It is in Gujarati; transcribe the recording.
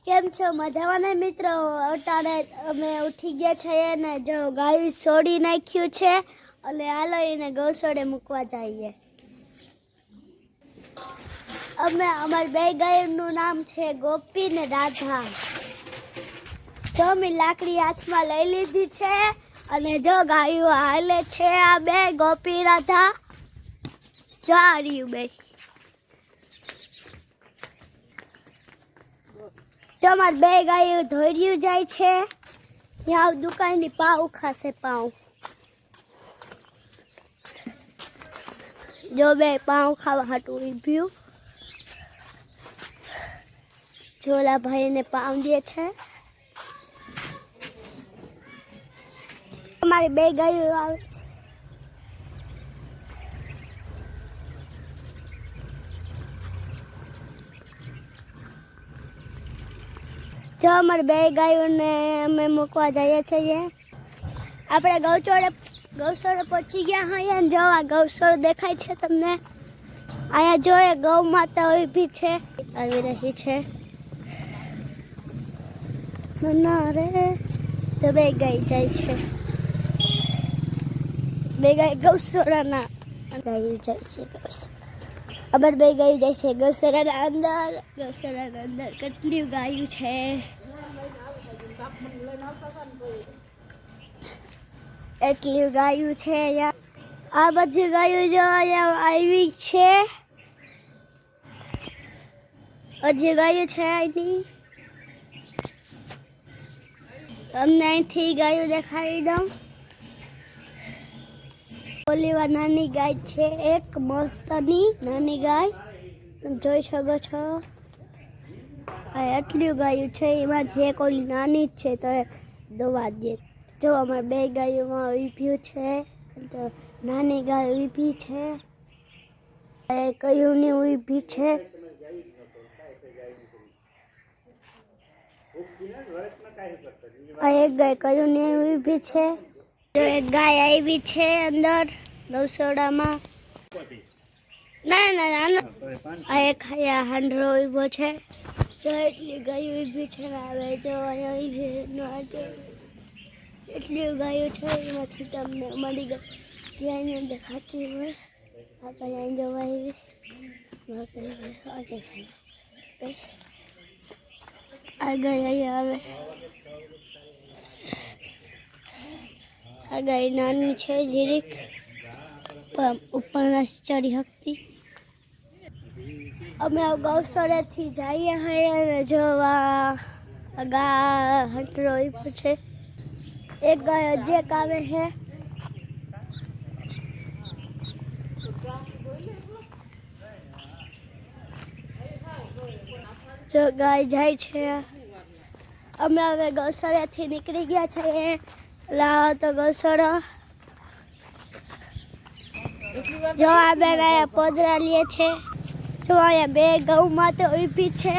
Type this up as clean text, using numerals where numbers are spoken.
કેમ છો મજામાં ને મિત્રો? અટાણે અમે ઉઠી ગયા છીએ ને જો ગાયું છોડી નાખ્યું છે અને હાલો એને ગૌશાળે મૂકવા જઈએ. અમારી બે ગાયોનું નામ છે ગોપી ને રાધા. જો અમે લાકડી હાથમાં લઈ લીધી છે અને જો ગાયો હાલે છે આ બે ગોપી રાધા. જો આ રહ્યું બે. તો અમારે બે ગાયો ધોર્યું જાય છે. ત્યાં દુકાનની પાઉ ખાશે પાઉ. જો બે પાઉ ખાવા હાટું ઊભ્યું. જોલા ભાઈને પાઉ દે છે. અમારી બે ગાયો આવે છે. જો અમારી બે ગાયોને અમે મૂકવા જઈએ છીએ. આપણે ગૌશાળે પહોંચી ગયા અહીંયા. જો આ ગૌશાળો દેખાય છે તમને. અહીંયા જો એ ગૌ માતા ઊભી છે, આવી રહી છે. ના રે તો બે ગાય જાય છે. બે ગાય ગૌશાળાના ગાયું જાય છે. અબર બે ગાયું જાય છે ગૌશાળાના અંદર. ગૌશાળાના અંદર કેટલી ગાયું છે. એટલી ગાયું છે અહીંયા. આ બધી ગાયું જો અહીંયા આવી છે. હજી ગાયું છે અહીંની. તમને અહીંથી ગાયું દેખાડી દઉં. ઓલીવા નાની ગાય છે, એક મસ્તની નાની ગાય તમે જોઈ શકો છો. એટલી ગાયું છે, એમાંથી એક ઓલી નાની જ છે તો દવા દે. જો અમારે બે ગાયોમાં ઊભ્યું છે તો નાની ગાય ઊભી છે, કયુંની ઊભી છે. એક ગાય કયુંની ઊભી છે. જો એક ગાય આવી છે અંદર ગૌશાળામાં. ના આ એક હાંડરો ઊભો છે. જો એટલી ગાયો ઊભી છે. હવે જો અહીંયા એટલી ગાયો છે, એમાંથી તમને મળી ગઈ ક્યાંય દેખાતી હોય. આપણે અહીં જવા આવી આ ગાય અહીંયા આવે. આ ગાય નાની છે જીરીક, ઉપર નથી ચડી શકતી. અમે ગૌશાળાથી જઈએ અને જોવા હંટરો ઊભો છે. એક ગાય જે આવે છે. જો ગાય જાય છે. અમે હવે ગૌશાળાથી નીકળી ગયા છીએ. લાવો તો ગૌશાળો. જો આ બેન અહીંયા પોદરા લે છે. જો અહીંયા બે ગૌ માતા ઊભી છે.